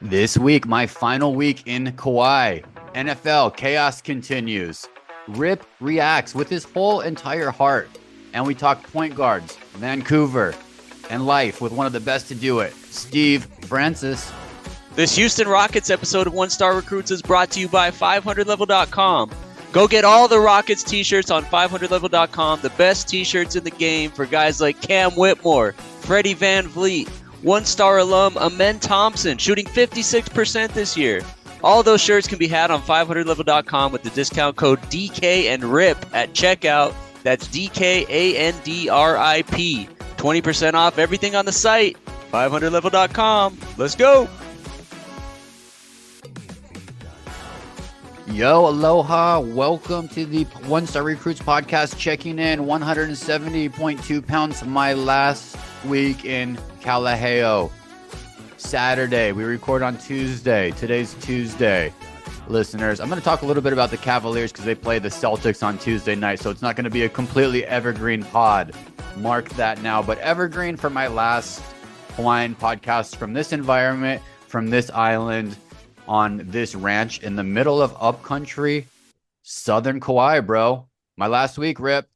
This week, my final week in Kauai. NFL chaos continues. Rip reacts with his whole entire heart. And we talk point guards, Vancouver, and life with one of the best to do it, Steve Francis. This Houston Rockets episode of One Star Recruits is brought to you by 500level.com. Go get all the Rockets t-shirts on 500level.com, the best t-shirts in the game for guys like Cam Whitmore, Freddie Van Vliet, one-star alum Amen Thompson, shooting 56% this year. All those shirts can be had on 500level.com with the discount code DK and RIP at checkout. That's DKANDRIP. 20% off everything on the site. 500level.com. Let's go. Yo, aloha. Welcome to the One Star Recruits podcast, checking in 170.2 pounds. My last week in Kalaheo. Saturday. We record on Tuesday. Today's Tuesday. Listeners, I'm going to talk a little bit about the Cavaliers because they play the Celtics on Tuesday night, so it's not going to be a completely evergreen pod. Mark that now. But evergreen for my last Hawaiian podcast from this environment, from this island, on this ranch in the middle of upcountry, southern Kauai, bro. My last week, Rip.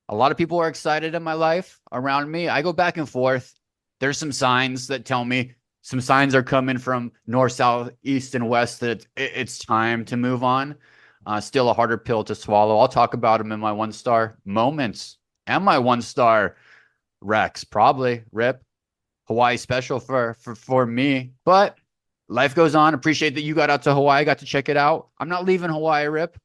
A lot of people are excited in my life around me. I go back and forth. There's some signs that tell me, some signs are coming from north, south, east, and west that it's time to move on. Still a harder pill to swallow. I'll talk about them in my one-star moments and my one-star Rex, probably, Rip. Hawaii special for me. But life goes on. Appreciate that you got out to Hawaii, got to check it out. I'm not leaving Hawaii, Rip.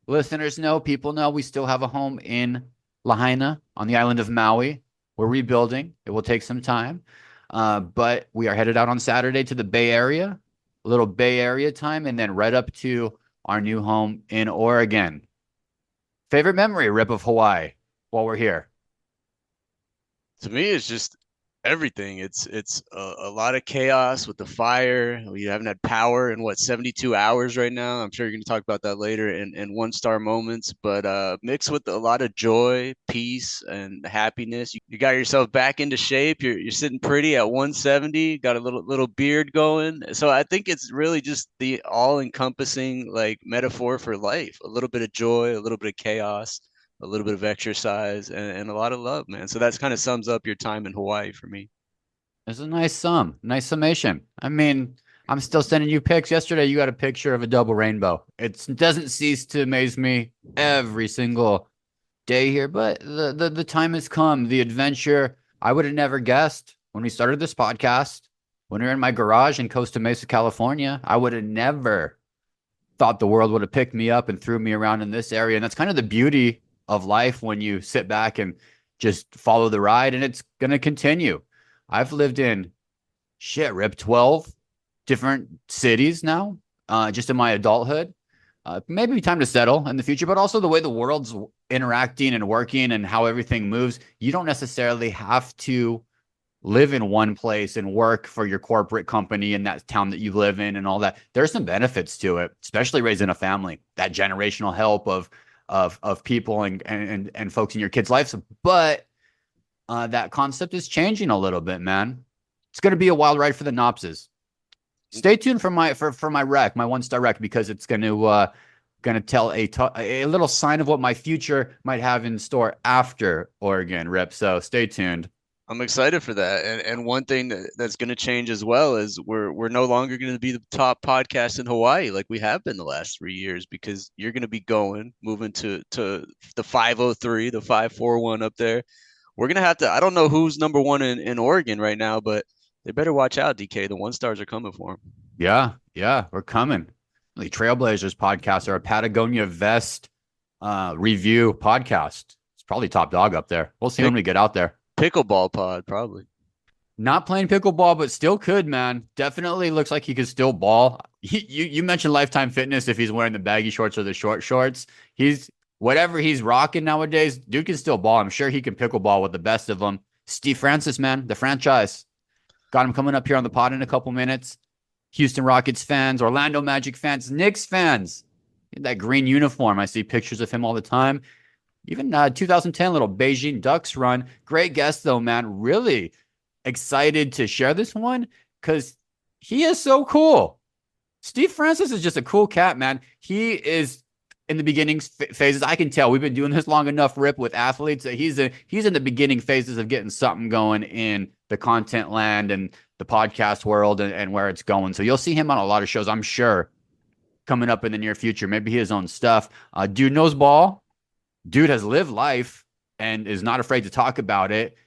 Listeners know, people know, we still have a home in Lahaina on the island of Maui. We're rebuilding. It will take some time. But we are headed out on Saturday to the Bay Area, a little Bay Area time, and then right up to our new home in Oregon. Favorite memory, Rip, of Hawaii while we're here? To me, it's just everything. It's a lot of chaos with the fire. We haven't had power in 72 hours right now. I'm sure you're going to talk about that later in one-star moments, but mixed with a lot of joy, peace, and happiness. You got yourself back into shape. You're sitting pretty at 170. Got a little beard going. So I think it's really just the all-encompassing like metaphor for life. A little bit of joy, a little bit of chaos, a little bit of exercise, and a lot of love, man. So that's kind of sums up your time in Hawaii for me. It's a nice summation. I mean, I'm still sending you pics. Yesterday, you got a picture of a double rainbow. It doesn't cease to amaze me every single day here, but the time has come. The adventure, I would have never guessed when we started this podcast, when we were in my garage in Costa Mesa, California, I would have never thought the world would have picked me up and threw me around in this area. And that's kind of the beauty of life when you sit back and just follow the ride, and it's going to continue. I've lived in Rip, 12 different cities now, just in my adulthood. Maybe time to settle in the future, but also the way the world's interacting and working and how everything moves. You don't necessarily have to live in one place and work for your corporate company in that town that you live in and all that. There's some benefits to it, especially raising a family, that generational help of people and folks in your kids' lives. But that concept is changing a little bit, man. It's going to be a wild ride for the Nopses. Stay tuned for my rec, my one-star rec, because it's going to tell a little sign of what my future might have in store after Oregon, Rip. So stay tuned. I'm excited for that. And one thing that's going to change as well is we're no longer going to be the top podcast in Hawaii like we have been the last 3 years, because you're going to be moving to the 503, the 541 up there. We're going to have to, I don't know who's number one in Oregon right now, but they better watch out, DK. The one stars are coming for them. Yeah, we're coming. The Trailblazers podcast or a Patagonia vest review podcast. It's probably top dog up there. We'll see when we get out there. Pickleball pod, probably. Not playing pickleball, but still could, man. Definitely looks like he could still ball. You mentioned Lifetime Fitness if he's wearing the baggy shorts or the short shorts. Whatever he's rocking nowadays, dude can still ball. I'm sure he can pickleball with the best of them. Steve Francis, man, the franchise. Got him coming up here on the pod in a couple minutes. Houston Rockets fans, Orlando Magic fans, Knicks fans. That green uniform, I see pictures of him all the time. Even 2010 little Beijing Ducks run. Great guest, though, man. Really excited to share this one because He is so cool. Steve Francis is just a cool cat, man. He is in the beginning phases. I can tell we've been doing this long enough, Rip, with athletes. That he's in the beginning phases of getting something going in the content land and the podcast world and where it's going. So you'll see him on a lot of shows, I'm sure, coming up in the near future. Maybe his own stuff. Dude knows ball. Dude has lived life and is not afraid to talk about it.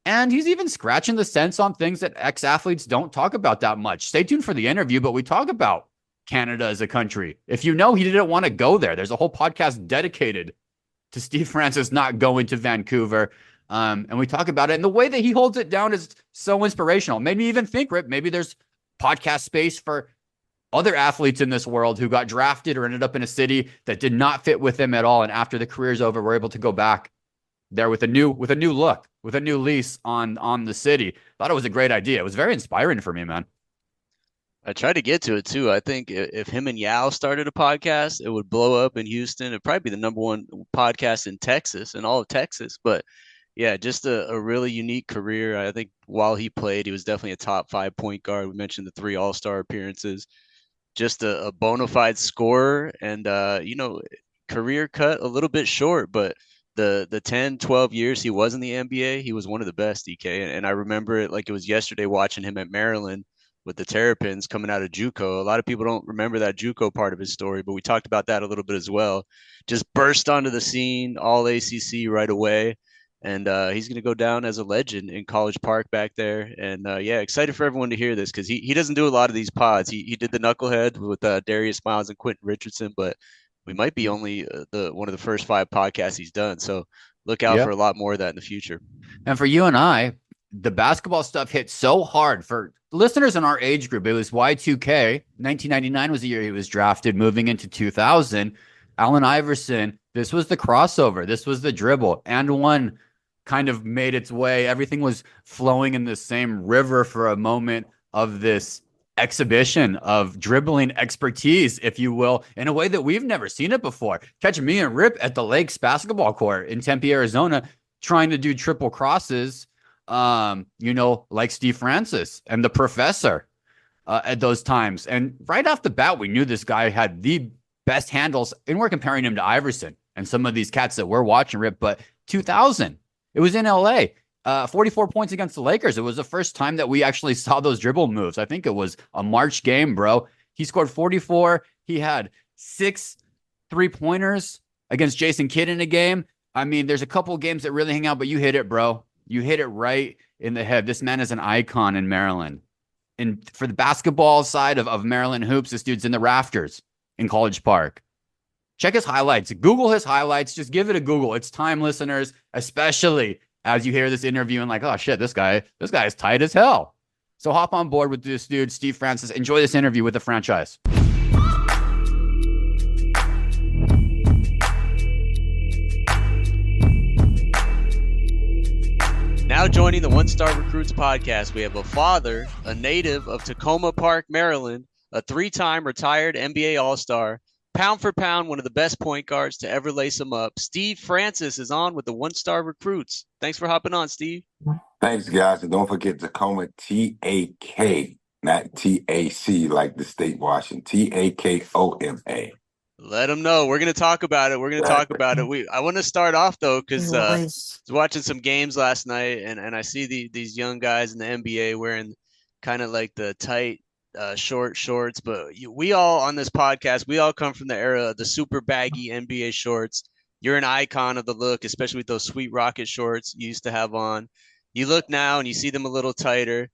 And he's even scratching the sense on things that ex-athletes don't talk about that much. Stay tuned for the interview, but we talk about Canada as a country. If you know he didn't want to go there, there's a whole podcast dedicated to Steve Francis not going to Vancouver. And we talk about it. And the way that he holds it down is so inspirational. Made me even think, Rip, maybe there's podcast space for other athletes in this world who got drafted or ended up in a city that did not fit with them at all. And after the career's over, we're able to go back there with a new look, with a new lease on the city. Thought it was a great idea. It was very inspiring for me, man. I tried to get to it too. I think if him and Yao started a podcast, it would blow up in Houston. It'd probably be the number one podcast in Texas, in all of Texas. But yeah, just a really unique career. I think while he played, he was definitely a top 5 point guard. We mentioned the 3 All-Star appearances. Just a bona fide scorer, and career cut a little bit short, but the 10, 12 years he was in the NBA, he was one of the best, DK. And I remember it like it was yesterday watching him at Maryland with the Terrapins coming out of JUCO. A lot of people don't remember that JUCO part of his story, but we talked about that a little bit as well. Just burst onto the scene, all ACC right away. And he's going to go down as a legend in College Park back there. And yeah, excited for everyone to hear this because he doesn't do a lot of these pods. He did the Knucklehead with Darius Miles and Quentin Richardson, but we might be only the one of the first 5 podcasts he's done. So look out for a lot more of that in the future. And for you and I, the basketball stuff hit so hard for listeners in our age group. It was Y2K. 1999 was the year he was drafted. Moving into 2000, Allen Iverson. This was the crossover. This was the dribble. And one kind of made its way. Everything was flowing in the same river for a moment of this exhibition of dribbling expertise, if you will, in a way that we've never seen it before. Catch me and Rip at the Lakes basketball court in Tempe, Arizona, trying to do triple crosses, like Steve Francis and the professor at those times. And right off the bat, we knew this guy had the best handles, and we're comparing him to Iverson and some of these cats that we're watching, Rip. But 2000, it was in LA. 44 points against the Lakers. It was the first time that we actually saw those dribble moves. I think it was a March game, bro. He scored 44. He had 6 3-pointers against Jason Kidd in a game. I mean, there's a couple of games that really hang out, but you hit it, bro. You hit it right in the head. This man is an icon in Maryland. And for the basketball side of Maryland hoops, this dude's in the rafters in College Park. Check his highlights. Google his highlights. Just give it a Google. It's time, listeners, especially as you hear this interview and like, oh shit, this guy is tight as hell. So hop on board with this dude, Steve Francis. Enjoy this interview with the franchise. Now joining the One Star Recruits podcast, we have a father, a native of Tacoma Park, Maryland, a 3-time retired NBA All-Star, pound for pound, one of the best point guards to ever lace them up. Steve Francis is on with the One Star Recruits. Thanks for hopping on, Steve. Thanks, guys. And don't forget Tacoma, T-A-K, not T-A-C like the state Washington, T-A-K-O-M-A. Let them know. We're going to talk about it. I want to start off, though, because I was watching some games last night, and I see these young guys in the NBA wearing kind of like the tight, short shorts. But we all on this podcast, we all come from the era of the super baggy NBA shorts. You're an icon of the look, especially with those sweet rocket shorts you used to have on. You look now and you see them a little tighter.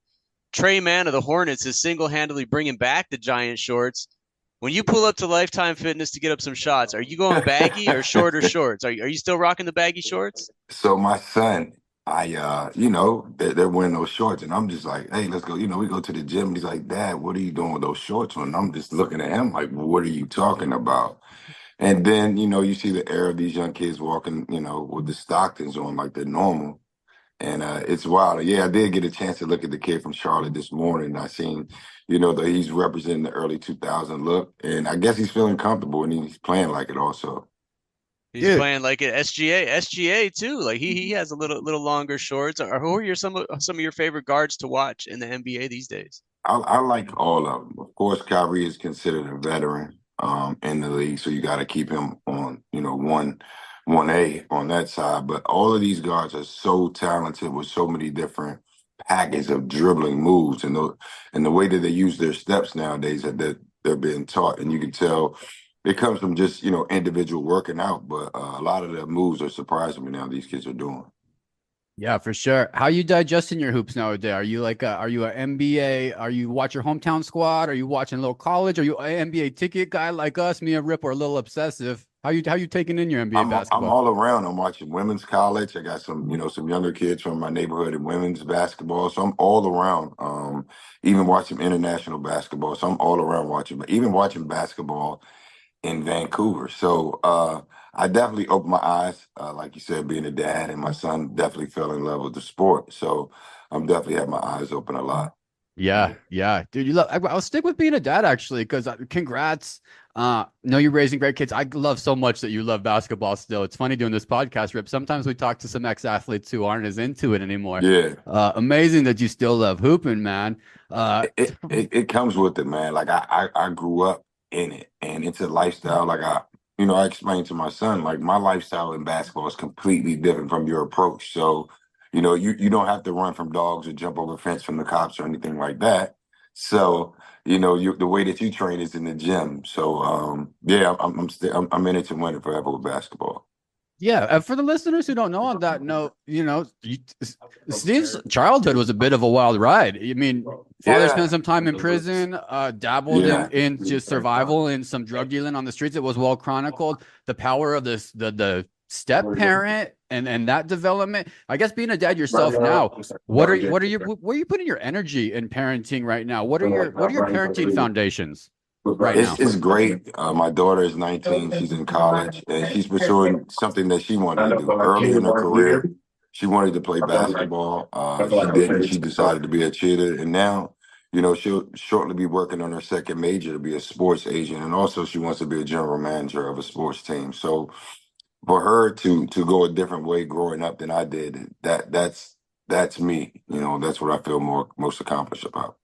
Trey Mann of the Hornets is single-handedly bringing back the giant shorts. When you pull up to Lifetime Fitness to get up some shots, are you going baggy or shorter shorts? Are you still rocking the baggy shorts? So my son, they're wearing those shorts, and I'm just like, hey, let's go. We go to the gym. And he's like, Dad, what are you doing with those shorts on? And I'm just looking at him like, what are you talking about? And then, you see the era of these young kids walking, with the Stocktons on like they're normal. And it's wild. Yeah, I did get a chance to look at the kid from Charlotte this morning. I seen, that he's representing the early 2000 look. And I guess he's feeling comfortable and he's playing like it also. He's playing like it. SGA too. Like he has a little longer shorts. Or who are some of your favorite guards to watch in the NBA these days? I like all of them. Of course, Kyrie is considered a veteran in the league, so you got to keep him on, one A on that side. But all of these guards are so talented with so many different packets of dribbling moves, and the way that they use their steps nowadays that they're being taught, and you can tell it comes from just individual working out. But a lot of the moves are surprising me now. These kids are doing. Yeah, for sure. How you digesting your hoops nowadays? Are you are you an NBA? Are you watch your hometown squad? Are you watching a little college? Are you an NBA ticket guy like us? Me and Rip are a little obsessive. How you taking in your NBA I'm basketball? all around. I'm watching women's college. I got some younger kids from my neighborhood in women's basketball. So I'm all around. Even watching international basketball. So I'm all around watching, but even watching basketball in Vancouver. So I definitely opened my eyes, like you said, being a dad, and my son definitely fell in love with the sport. So I'm definitely had my eyes open a lot. Yeah, yeah, dude. You love. I'll stick with being a dad actually, because congrats. Know you're raising great kids. I love so much that you love basketball still. It's funny doing this podcast, Rip. Sometimes we talk to some ex-athletes who aren't as into it anymore. Yeah. Amazing that you still love hooping, man. It comes with it, man. Like I grew up in it, and it's a lifestyle. Like I explained to my son, like my lifestyle in basketball is completely different from your approach. So, you don't have to run from dogs or jump over a fence from the cops or anything like that. So, the way that you train is in the gym. So, yeah, I'm in it to win it forever with basketball. Yeah, for the listeners who don't know, on that note, Steve's childhood was a bit of a wild ride. I mean, father Yeah, spent some time in prison, dabbled in yeah. in just survival and some drug dealing on the streets. It was well chronicled. The power of the step parent and that development. I guess being a dad yourself now, where are you putting your energy in parenting right now? What are your parenting foundations right now? It's great. My daughter is 19. She's in college, and she's pursuing something that she wanted to do early in her career. She wanted to play basketball. She didn't. She decided to be a cheerleader, and now, she'll shortly be working on her second major to be a sports agent, and also she wants to be a general manager of a sports team. So for her to go a different way growing up than I did, that's me. That's what I feel most accomplished about.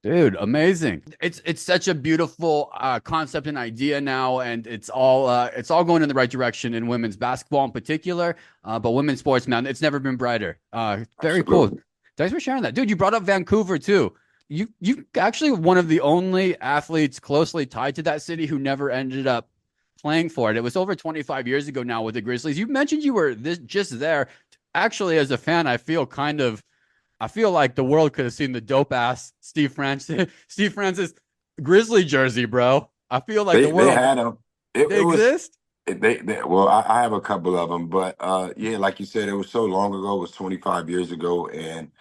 Dude, amazing. It's such a beautiful concept and idea now, and it's all going in the right direction in women's basketball in particular. But women's sports, man, it's never been brighter. Very cool. Absolutely. Thanks for sharing that. Dude, you brought up Vancouver too. You actually one of the only athletes closely tied to that city who never ended up playing for it. It was over 25 years ago now with the Grizzlies. You mentioned you were just there. Actually, as a fan, I feel like the world could have seen the dope ass Steve Francis Grizzly jersey, bro. I feel like the They world had them. they It was exist. well, I have a couple of them, but yeah, like you said, it was so long ago. It was 25 years ago, and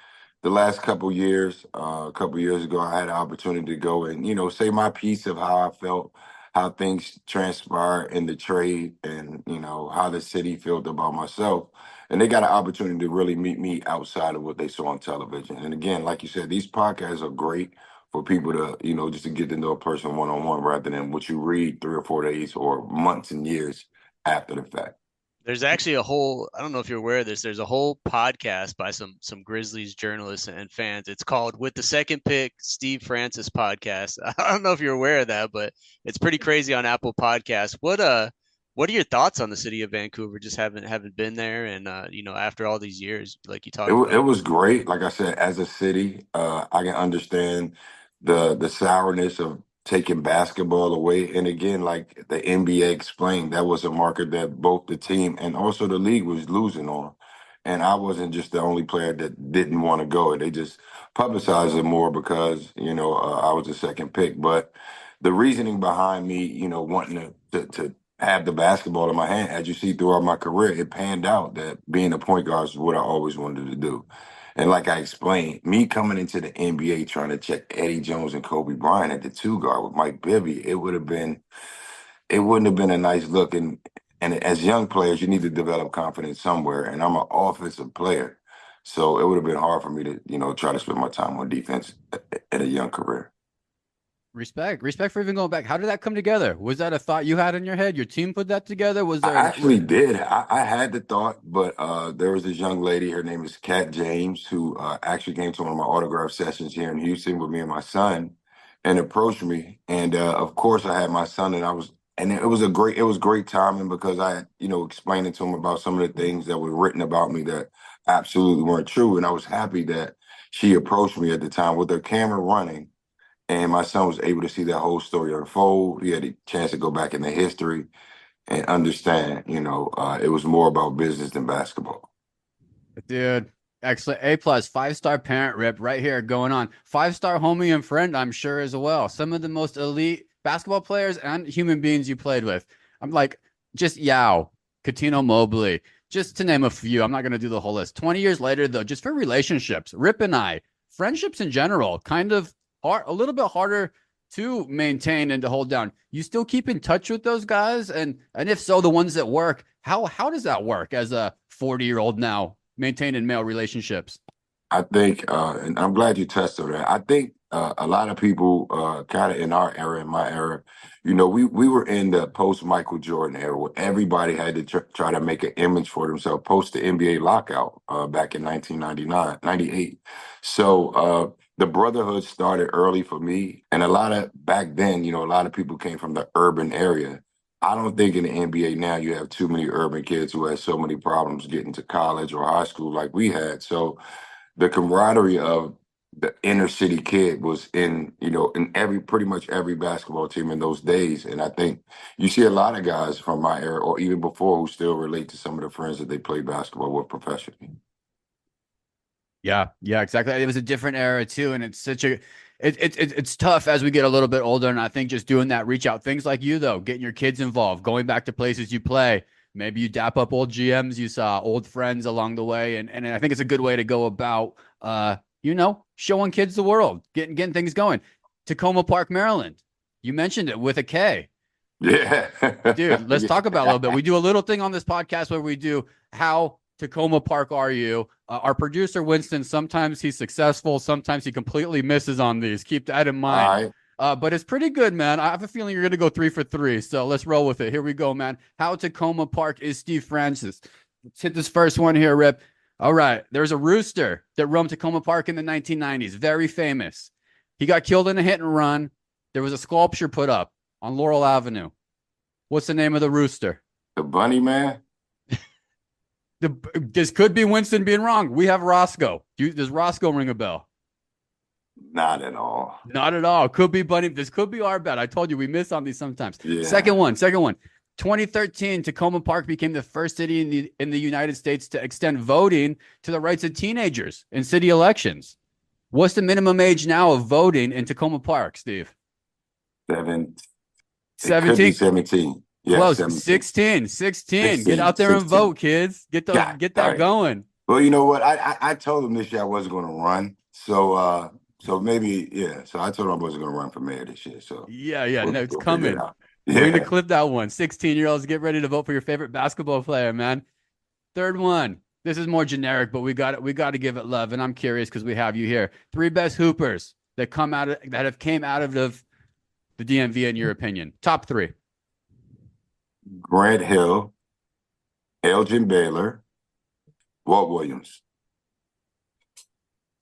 the last couple years, a couple years ago, I had an opportunity to go and say my piece of how I felt, how things transpire in the trade, and how the city felt about myself. And they got an opportunity to really meet me outside of what they saw on television. And again, like you said, these podcasts are great for people to, just to get to know a person one on one rather than what you read 3 or 4 days or months and years after the fact. There's actually a whole, I don't know if you're aware of this, there's a whole podcast by some Grizzlies journalists and fans. It's called With the Second Pick, Steve Francis Podcast. I don't know if you're aware of that, but it's pretty crazy on Apple Podcasts. What are your thoughts on the city of Vancouver? Just haven't been there, and after all these years, like you talked It about. was great. Like I said, as a city, I can understand the sourness of taking basketball away. And again, like the NBA explained, that was a marker that both the team and also the league was losing on. And I wasn't just the only player that didn't want to go. They just publicized it more because I was the second pick. But the reasoning behind me, wanting to have the basketball in my hand, as you see throughout my career, it panned out that being a point guard is what I always wanted to do. And like I explained, me coming into the NBA trying to check Eddie Jones and Kobe Bryant at the two guard with Mike Bibby, it wouldn't have been a nice look. And as young players, you need to develop confidence somewhere. And I'm an offensive player. So it would have been hard for me to, try to spend my time on defense at a young career. Respect for even going back. How did that come together? Was that a thought you had in your head? Your team put that together? Was I there actually did. I had the thought, but there was this young lady. Her name is Kat James, who actually came to one of my autograph sessions here in Houston with me and my son, and approached me. And of course, I had my son, and it was great timing because I, explaining to him about some of the things that were written about me that absolutely weren't true, and I was happy that she approached me at the time with her camera running, and my son was able to see that whole story unfold. He had a chance to go back into history and understand, it was more about business than basketball. Dude, excellent. A+, 5-star parent rip right here going on. 5-star homie and friend, I'm sure, as well. Some of the most elite basketball players and human beings you played with. I'm like, just Yao, Katino Mobley, just to name a few. I'm not going to do the whole list. 20 years later, though, just for relationships, Rip and I, friendships in general, kind of hard, a little bit harder to maintain and to hold down. You still keep in touch with those guys? And if so, the ones that work, how does that work as a 40-year-old now maintaining male relationships? I think, and I'm glad you touched on that. I think a lot of people, kind of in our era, in my era, we were in the post Michael Jordan era where everybody had to try to make an image for themselves post the NBA lockout back in 1999, 98. So the brotherhood started early for me. And back then, a lot of people came from the urban area. I don't think in the NBA now you have too many urban kids who have so many problems getting to college or high school like we had. So the camaraderie of the inner city kid was in pretty much every basketball team in those days. And I think you see a lot of guys from my era or even before who still relate to some of the friends that they play basketball with professionally. Yeah, exactly. It was a different era too, and it's tough as we get a little bit older. And I think just doing that reach out things like you though, getting your kids involved, going back to places you play. Maybe you dap up old GMs you saw, old friends along the way, and I think it's a good way to go about showing kids the world, getting things going. Tacoma Park, Maryland. You mentioned it with a K. Yeah. Dude, let's talk about a little bit. We do a little thing on this podcast where we do how Tacoma Park are you? Our producer Winston, sometimes he's successful, sometimes he completely misses on these. Keep that in mind. But it's pretty good, man. I have a feeling you're going to go 3 for 3. So let's roll with it. Here we go, man. How Tacoma Park is Steve Francis. Let's hit this first one here, Rip. All right. There's a rooster that roamed Tacoma Park in the 1990s. Very famous. He got killed in a hit and run. There was a sculpture put up on Laurel Avenue. What's the name of the rooster? The Bunny Man? This could be Winston being wrong. We have Roscoe. Does Roscoe ring a bell? Not at all. Not at all. Could be Bunny. This could be our bet. I told you we miss on these sometimes. Yeah. Second one. 2013, Tacoma Park became the first city in the United States to extend voting to the rights of teenagers in city elections. What's the minimum age now of voting in Tacoma Park, Steve? 17. 17. Yeah, close. 17. 16. Get out there and vote, kids. Get that right. going. Well, you know what? I told him this year I wasn't going to run. So maybe, yeah. So I told him I wasn't going to run for mayor this year. So yeah. No, it's we'll coming. Yeah. We're going to clip that one. 16-year-olds, get ready to vote for your favorite basketball player, man. Third one. This is more generic, but we got to give it love. And I'm curious because we have you here. 3 best hoopers that have came out of the DMV in your opinion. Top 3. Grant Hill, Elgin Baylor, Walt Williams.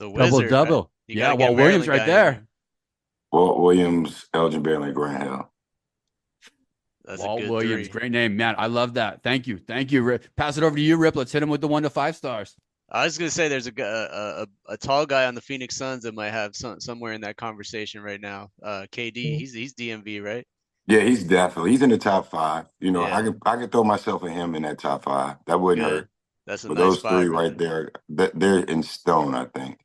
The Wizard. Double. Yeah, Walt Williams right there. Walt Williams, Elgin Baylor, and Grant Hill. That's Walt a good Williams, 3. great name, man. I love that. Thank you, Rip. Pass it over to you, Rip. Let's hit him with the 1 to 5 stars. I was gonna say there's a tall guy on the Phoenix Suns that might have somewhere in that conversation right now. KD, he's DMV, right? Yeah, he's in the top 5. Yeah. I can throw myself and him in that top 5. That wouldn't hurt. That's a But nice those 5 3 right there, they're in stone, I think.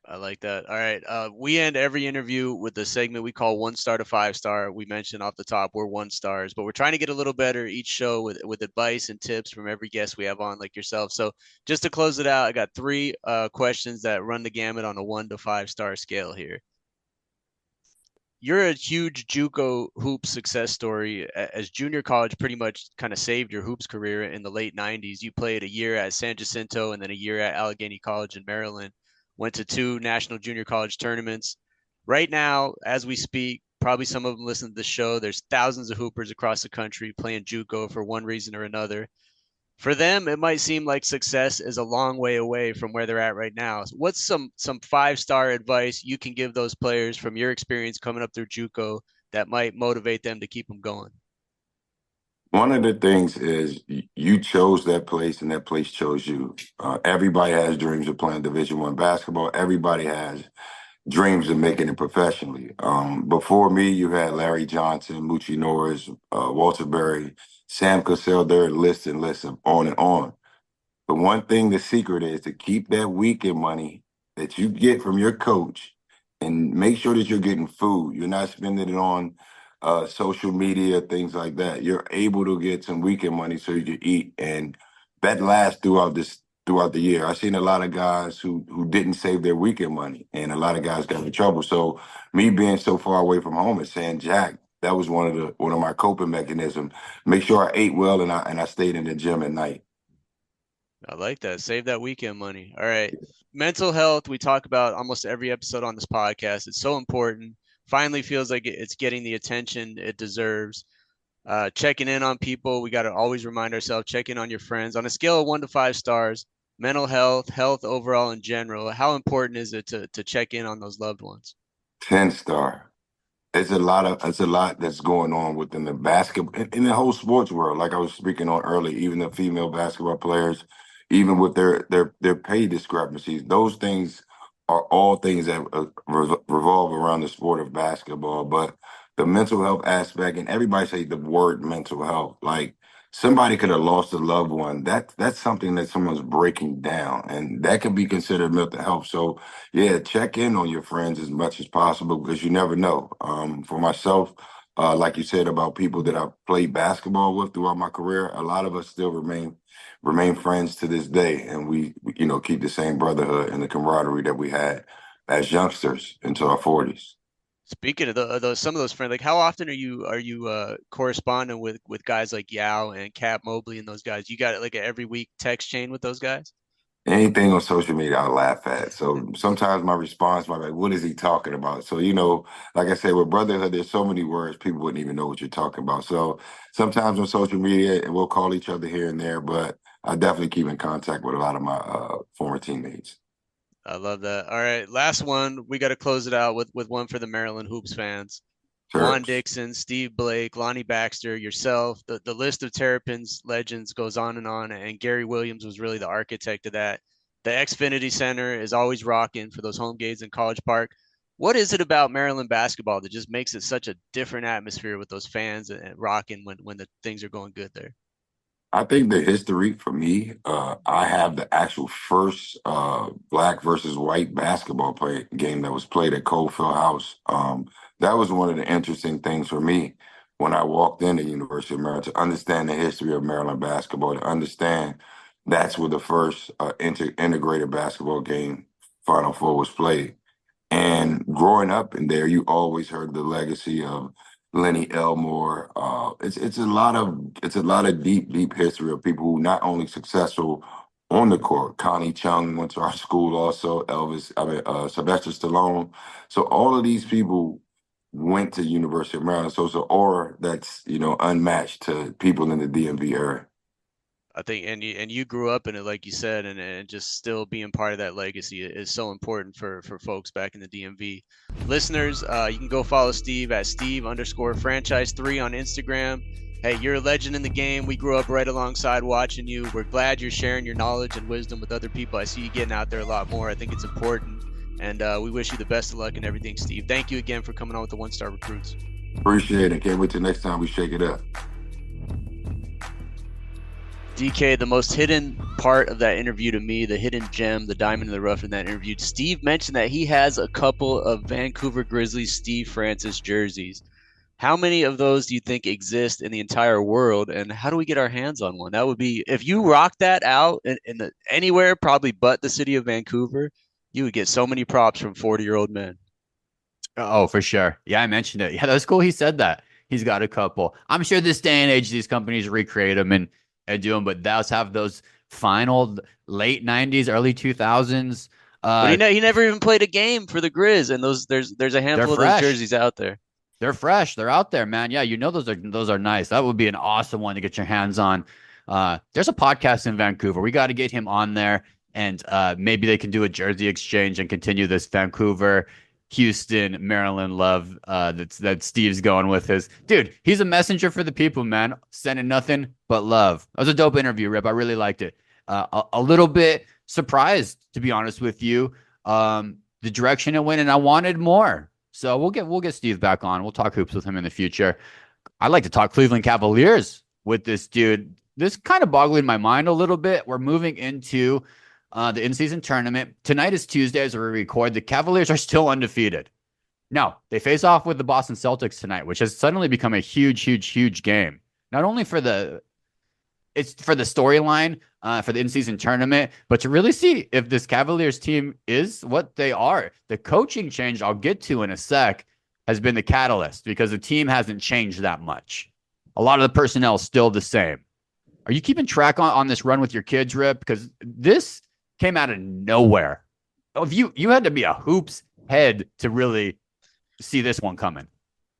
I like that. All right. We end every interview with the segment we call 1 star to 5 star. We mentioned off the top we're 1 stars, but we're trying to get a little better each show with advice and tips from every guest we have on, like yourself. So just to close it out, I got 3 questions that run the gamut on a 1 to 5 star scale here. You're a huge JUCO hoops success story. As junior college pretty much kind of saved your hoops career in the late 90s. You played a year at San Jacinto and then a year at Allegheny College in Maryland. Went to 2 national junior college tournaments. Right now, as we speak, probably some of them listen to the show. There's thousands of hoopers across the country playing JUCO for one reason or another. For them, it might seem like success is a long way away from where they're at right now. So what's some 5-star advice you can give those players from your experience coming up through JUCO that might motivate them to keep them going? One of the things is you chose that place and that place chose you. Everybody has dreams of playing Division I basketball. Everybody has dreams of making it professionally. Before me, you had Larry Johnson, Moochie Norris, Walter Berry, Sam Cassell. There, list and list of on and on. The one thing, the secret is to keep that weekend money that you get from your coach and make sure that you're getting food. You're not spending it on social media, things like that. You're able to get some weekend money so you can eat. And that lasts throughout the year. I've seen a lot of guys who didn't save their weekend money, and a lot of guys got in trouble. So me being so far away from home and saying, Jack, that was one of my coping mechanisms. Make sure I ate well and I stayed in the gym at night. I like that. Save that weekend money. All right. Mental health, we talk about almost every episode on this podcast. It's so important. Finally feels like it's getting the attention it deserves. Checking in on people. We got to always remind ourselves, check in on your friends. On a scale of 1 to 5 stars, mental health overall in general, how important is it to check in on those loved ones? 10-star. It's a lot that's going on within the basketball in the whole sports world. Like I was speaking on earlier, even the female basketball players, even with their pay discrepancies, those things are all things that revolve around the sport of basketball. But the mental health aspect, and everybody say the word mental health, like somebody could have lost a loved one. That's something that someone's breaking down, and that can be considered mental health. So yeah, check in on your friends as much as possible because you never know. For myself, like you said about people that I've played basketball with throughout my career, a lot of us still remain friends to this day, and we keep the same brotherhood and the camaraderie that we had as youngsters into our 40s. Speaking of those, some of those friends, like how often are you corresponding with guys like Yao and Cap Mobley and those guys? You got like an every week text chain with those guys? Anything on social media, I laugh at. So sometimes my response might be like, what is he talking about? So, like I said, with brotherhood, there's so many words, people wouldn't even know what you're talking about. So sometimes on social media, and we'll call each other here and there, but I definitely keep in contact with a lot of my former teammates. I love that. All right, last one. We got to close it out with one for the Maryland Hoops fans. Sure. Juan Dixon, Steve Blake, Lonnie Baxter, yourself. The list of Terrapins legends goes on, and Gary Williams was really the architect of that. The Xfinity Center is always rocking for those home games in College Park. What is it about Maryland basketball that just makes it such a different atmosphere with those fans and rocking when the things are going good there? I think the history for me, I have the actual first black versus white basketball game that was played at Coldfield House. That was one of the interesting things for me when I walked into University of Maryland, to understand the history of Maryland basketball, to understand that's where the first integrated basketball game, Final Four, was played. And growing up in there, you always heard the legacy of Lenny Elmore. It's a lot of deep history of people who not only successful on the court. Connie Chung went to our school also. Sylvester Stallone. So all of these people went to University of Maryland. So it's an aura that's unmatched to people in the DMV era. I think, and you grew up in it, like you said, and just still being part of that legacy is so important for folks back in the DMV. Listeners, you can go follow Steve at Steve_franchise3 on Instagram. Hey, you're a legend in the game. We grew up right alongside watching you. We're glad you're sharing your knowledge and wisdom with other people. I see you getting out there a lot more. I think it's important, and we wish you the best of luck in everything, Steve. Thank you again for coming on with the One Star Recruits. Appreciate it. Can't wait till next time we shake it up. DK, the most hidden part of that interview to me, the hidden gem, the diamond in the rough in that interview, Steve mentioned that he has a couple of Vancouver Grizzlies Steve Francis jerseys. How many of those do you think exist in the entire world, and how do we get our hands on one? That would be, if you rock that out anywhere, probably but the city of Vancouver, you would get so many props from 40-year-old men. Oh, for sure. Yeah, I mentioned it. Yeah, that's cool. He said that. He's got a couple. I'm sure this day and age, these companies recreate them and do them, but those have those final late 90s, early 2000s. But he never even played a game for the Grizz, and there's a handful of those jerseys out there. They're fresh. They're out there, man. Yeah, those are nice. That would be an awesome one to get your hands on. There's a podcast in Vancouver. We got to get him on there, and maybe they can do a jersey exchange and continue this Vancouver, Houston, Maryland love that Steve's going with his dude. He's a messenger for the people, man. Sending nothing but love. That was a dope interview, Rip. I really liked it. A little bit surprised, to be honest with you, the direction it went, and I wanted more. So we'll get Steve back on. We'll talk hoops with him in the future. I'd like to talk Cleveland Cavaliers with this dude. This kind of boggling my mind a little bit. We're moving into the in-season tournament. Tonight is Tuesday as we record. The Cavaliers are still undefeated. Now, they face off with the Boston Celtics tonight, which has suddenly become a huge, huge, huge game. Not only for the storyline, for the in-season tournament, but to really see if this Cavaliers team is what they are. The coaching change I'll get to in a sec has been the catalyst because the team hasn't changed that much. A lot of the personnel is still the same. Are you keeping track on this run with your kids, Rip? Because this came out of nowhere. If you had to be a hoops head to really see this one coming.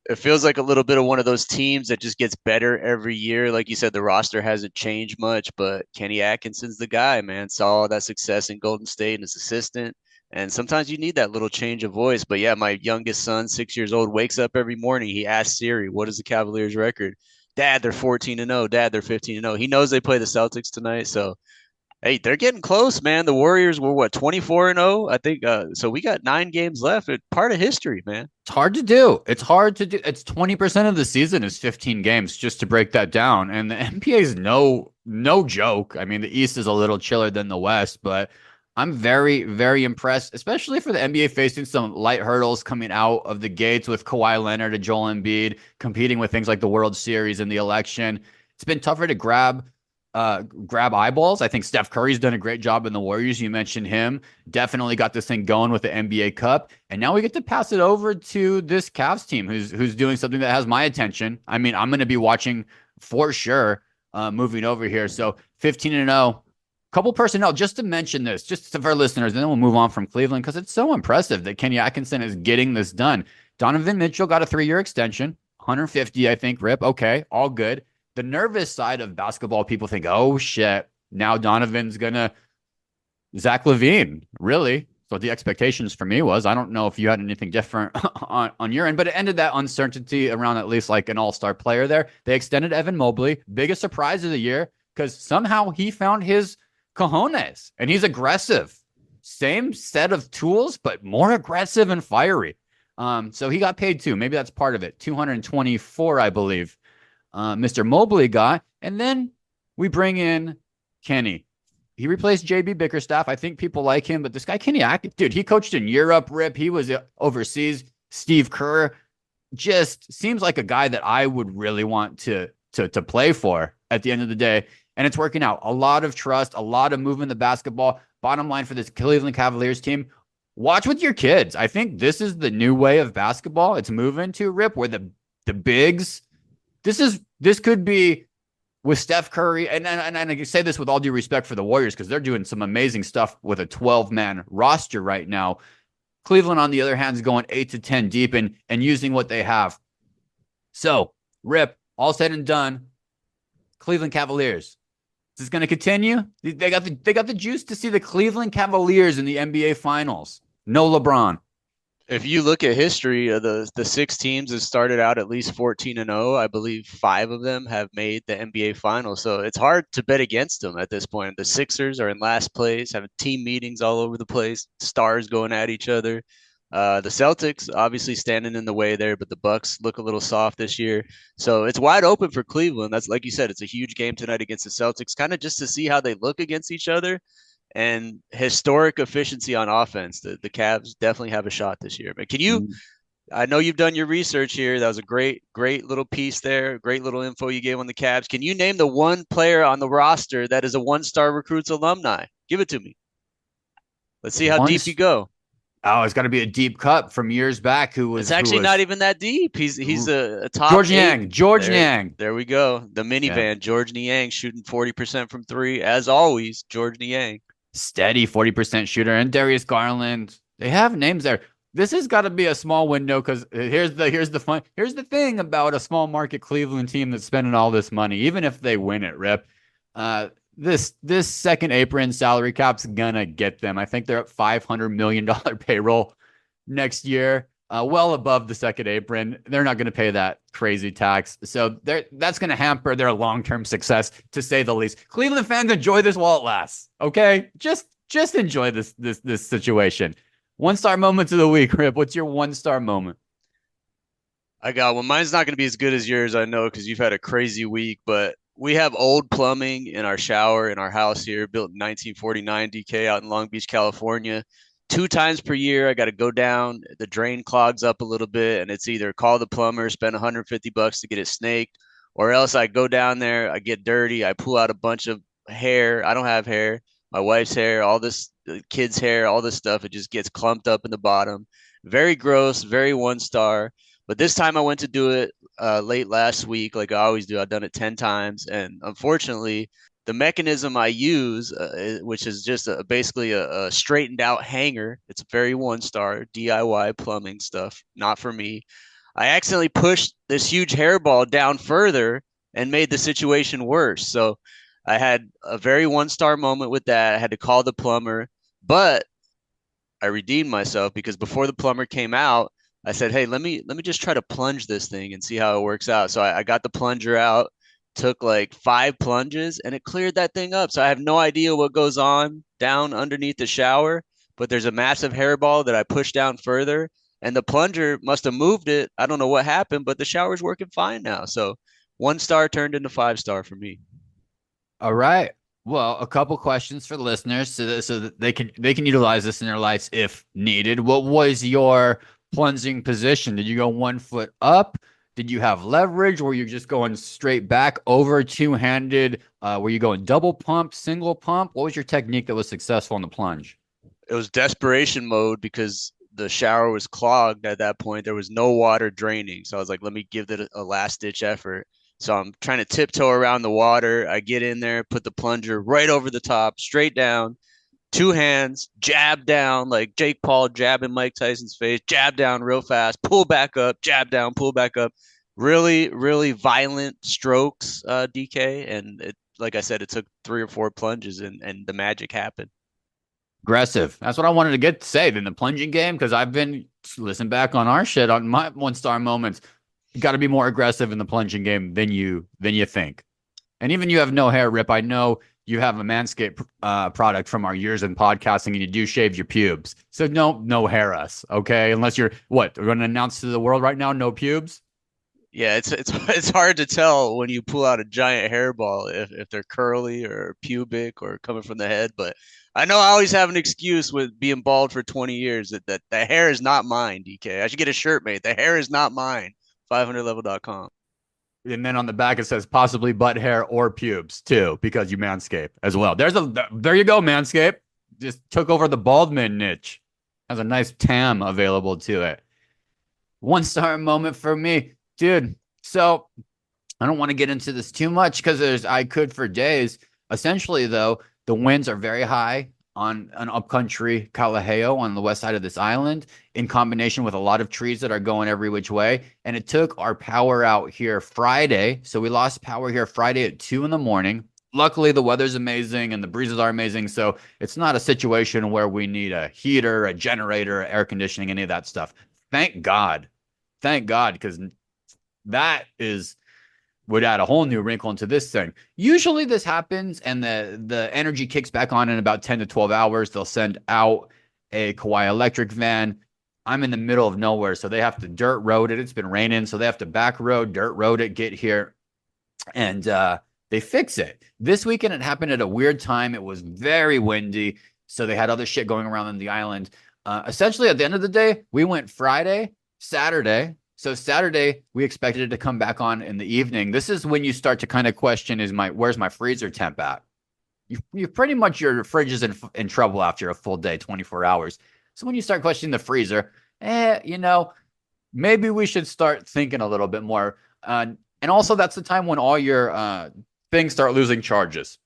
It feels like a little bit of one of those teams that just gets better every year. Like you said, the roster hasn't changed much, but Kenny Atkinson's the guy, man. Saw that success in Golden State and his assistant. And sometimes you need that little change of voice. But yeah, my youngest son, 6 years old, wakes up every morning. He asks Siri, what is the Cavaliers record? Dad, they're 14-0. Dad, they're 15-0. He knows they play the Celtics tonight. So, hey, they're getting close, man. The Warriors were, 24-0? I think so we got 9 games left. It's part of history, man. It's hard to do. It's 20% of the season is 15 games, just to break that down. And the NBA is no joke. I mean, the East is a little chiller than the West, but I'm very, very impressed, especially for the NBA facing some light hurdles coming out of the gates with Kawhi Leonard and Joel Embiid competing with things like the World Series and the election. It's been tougher to grab eyeballs. I think Steph Curry's done a great job in the Warriors. You mentioned him. Definitely got this thing going with the NBA Cup. And now we get to pass it over to this Cavs team who's doing something that has my attention. I mean, I'm going to be watching for sure moving over here. So 15-0. Couple personnel, just to mention this, just for our listeners, and then we'll move on from Cleveland because it's so impressive that Kenny Atkinson is getting this done. Donovan Mitchell got a 3-year extension, 150, I think, Rip. Okay, all good. The nervous side of basketball, people think, oh, shit, now Donovan's going to Zach LaVine. Really? So the expectations for me was, I don't know if you had anything different on your end, but it ended that uncertainty around at least like an all-star player there. They extended Evan Mobley. Biggest surprise of the year because somehow he found his cojones and he's aggressive. Same set of tools, but more aggressive and fiery. So he got paid too. Maybe that's part of it. 224, I believe. Mr. Mobley got, and then we bring in Kenny. He replaced JB Bickerstaff. I think people like him, but this guy, Kenny Atkinson, dude, he coached in Europe, Rip. He was overseas. Steve Kerr just seems like a guy that I would really want to play for at the end of the day. And it's working out. A lot of trust, a lot of movement in the basketball. Bottom line for this Cleveland Cavaliers team, watch with your kids. I think this is the new way of basketball. It's moving to, Rip, where the bigs, this could be with Steph Curry. And I say this with all due respect for the Warriors because they're doing some amazing stuff with a 12-man roster right now. Cleveland, on the other hand, is going 8 to 10 deep and using what they have. So, Rip, all said and done, Cleveland Cavaliers. Is this going to continue? They got the juice to see the Cleveland Cavaliers in the NBA Finals. No LeBron. If you look at history, the 6 teams that started out at least 14-0, I believe 5 of them have made the NBA Finals. So it's hard to bet against them at this point. The Sixers are in last place, having team meetings all over the place, stars going at each other. The Celtics obviously standing in the way there, but the Bucks look a little soft this year. So it's wide open for Cleveland. That's, like you said, it's a huge game tonight against the Celtics, kind of just to see how they look against each other. And historic efficiency on offense. The Cavs definitely have a shot this year. But can you I know you've done your research here. That was a great little piece there. Great little info you gave on the Cavs. Can you name the one player on the roster that is a one-star recruits alumni? Give it to me. Let's see how deep you go. Oh, it's got to be a deep cut from years back. It's actually not even that deep. He's a top George 8. Niang. George Niang. There we go. The minivan. Yeah. George Niang shooting 40% from 3. As always, George Niang. Steady 40% shooter. And Darius Garland. They have names there. This has got to be a small window because here's the thing about a small market Cleveland team that's spending all this money, even if they win it, Rip. This second apron salary cap's gonna get them. I think they're at $500 million payroll next year, well above the second apron. They're not going to pay that crazy tax, so that's going to hamper their long-term success, to say the least. Cleveland fans, enjoy this while it lasts. Okay, just enjoy this situation. 1-star moments of the week, Rip. What's your 1-star moment? I got one. Mine's not going to be as good as yours, I know, because you've had a crazy week, but we have old plumbing in our shower in our house here, built in 1949, DK, out in Long Beach, California. 2 times per year, I got to go down. The drain clogs up a little bit, and it's either call the plumber, spend $150 to get it snaked, or else I go down there, I get dirty, I pull out a bunch of hair. I don't have hair. My wife's hair, all this, the kids' hair, all this stuff. It just gets clumped up in the bottom. Very gross, very 1-star. But this time I went to do it late last week, like I always do. I've done it 10 times. And unfortunately, the mechanism I use, which is just basically a straightened out hanger, it's very 1-star DIY plumbing stuff, not for me. I accidentally pushed this huge hairball down further and made the situation worse. So I had a very 1-star moment with that. I had to call the plumber, but I redeemed myself because before the plumber came out, I said, "Hey, let me just try to plunge this thing and see how it works out." So I got the plunger out, took like 5 plunges, and it cleared that thing up. So I have no idea what goes on down underneath the shower, but there's a massive hairball that I pushed down further, and the plunger must have moved it. I don't know what happened, but the shower's working fine now. So 1-star turned into 5-star for me. All right. Well, a couple questions for the listeners so that they can utilize this in their lives if needed. What was your plunging position? Did you go 1 foot up? Did you have leverage? Were you just going straight back over two-handed? Were you going double pump, single pump? What was your technique that was successful in the plunge? It was desperation mode because the shower was clogged at that point. There was no water draining. So I was like, let me give it a last ditch effort. So I'm trying to tiptoe around the water. I get in there, put the plunger right over the top, straight down, 2 hands, jab down, like Jake Paul jabbing Mike Tyson's face, jab down real fast, pull back up, jab down, pull back up. Really, really violent strokes, DK. And it, like I said, it took 3 or 4 plunges and the magic happened. Aggressive. That's what I wanted to get to say in the plunging game, because I've been listening back on our shit on my 1-star moments. You got to be more aggressive in the plunging game than you think. And even you have no hair, Rip. I know you have a Manscaped product from our years in podcasting, and you do shave your pubes. So no hair us, okay? Unless you're we're going to announce to the world right now, no pubes. Yeah, it's hard to tell when you pull out a giant hairball if they're curly or pubic or coming from the head. But I know I always have an excuse with being bald for 20 years that the hair is not mine, DK. I should get a shirt made. The hair is not mine. 500level.com. And then on the back it says possibly butt hair or pubes too, because you Manscaped as well. There you go, Manscaped. Just took over the baldman niche. Has a nice TAM available to it. 1-star moment for me, dude. So I don't want to get into this too much because I could for days. Essentially, though, the winds are very high on an upcountry Kalaheo on the west side of this island, in combination with a lot of trees that are going every which way. And it took our power out here Friday. So we lost power here Friday at 2 a.m. Luckily, the weather's amazing and the breezes are amazing. So it's not a situation where we need a heater, a generator, air conditioning, any of that stuff. Thank God. Thank God, because that would add a whole new wrinkle into this thing. Usually this happens and the energy kicks back on in about 10 to 12 hours. They'll send out a Kauai Electric van. I'm in the middle of nowhere, so they have to dirt road it. It's been raining, so they have to back road, dirt road it, get here, and they fix it. This weekend it happened at a weird time. It was very windy, so they had other shit going around on the island. Essentially, at the end of the day, we went Friday, Saturday. So Saturday, we expected it to come back on in the evening. This is when you start to kind of question, where's my freezer temp at? You pretty much, your fridge is in trouble after a full day, 24 hours. So when you start questioning the freezer, maybe we should start thinking a little bit more. And also that's the time when all your things start losing charges,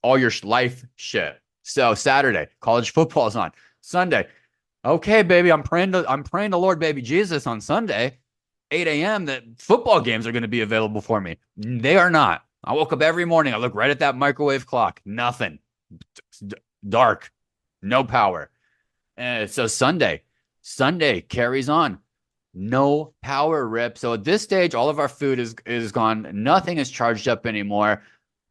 all your life shit. So Saturday, college football's on. Sunday, Okay, baby, I'm praying to Lord baby Jesus on Sunday, 8 a.m. that football games are going to be available for me. They are not. I woke up every morning. I look right at that microwave clock. Nothing. Dark. No power. And so Sunday carries on. No power, Rip. So at this stage, all of our food is gone. Nothing is charged up anymore.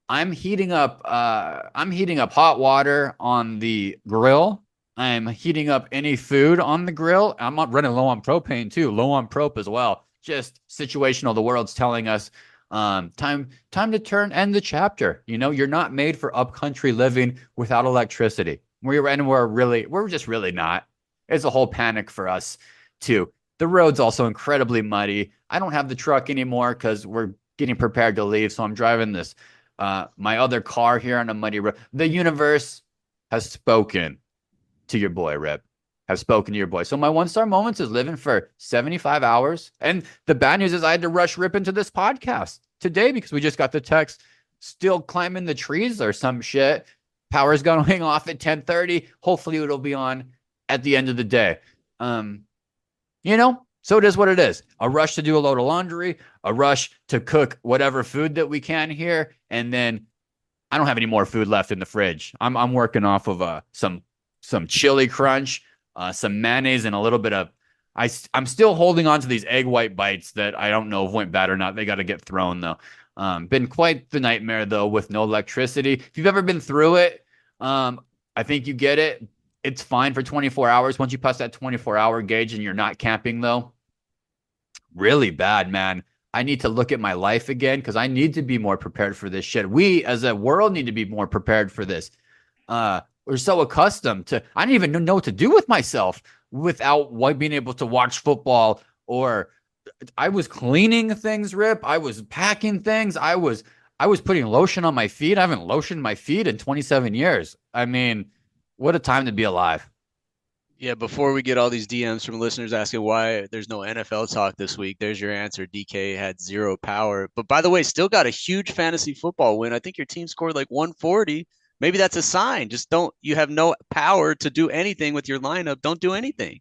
I'm heating up hot water on the grill. I'm heating up any food on the grill. I'm not running low on propane too, low on prop as well. Just situational. The world's telling us time to end the chapter. You're not made for upcountry living without electricity. We're just really not. It's a whole panic for us too. The road's also incredibly muddy. I don't have the truck anymore because we're getting prepared to leave. So I'm driving my other car here on a muddy road. The universe has spoken to your boy, Rip. Have spoken to your boy. So my 1-star moments is living for 75 hours. And the bad news is I had to rush Rip into this podcast today because we just got the text still climbing the trees or some shit. Power's going off at 10:30. Hopefully it'll be on at the end of the day. So it is what it is. A rush to do a load of laundry, a rush to cook whatever food that we can here, and then I don't have any more food left in the fridge. I'm working off of some chili crunch, some mayonnaise, and a little bit of. I'm still holding on to these egg white bites that I don't know if went bad or not. They got to get thrown though. Been quite the nightmare though with no electricity. If you've ever been through it, I think you get it. It's fine for 24 hours. Once you pass that 24-hour gauge and you're not camping though, really bad, man. I need to look at my life again because I need to be more prepared for this shit. We as a world need to be more prepared for this. We're so accustomed to, I didn't even know what to do with myself without being able to watch football, or I was cleaning things, Rip. I was packing things. I was putting lotion on my feet. I haven't lotioned my feet in 27 years. I mean, what a time to be alive. Yeah, before we get all these DMs from listeners asking why there's no NFL talk this week, there's your answer. DK had zero power. But by the way, still got a huge fantasy football win. I think your team scored like 140. Maybe that's a sign. You have no power to do anything with your lineup. Don't do anything.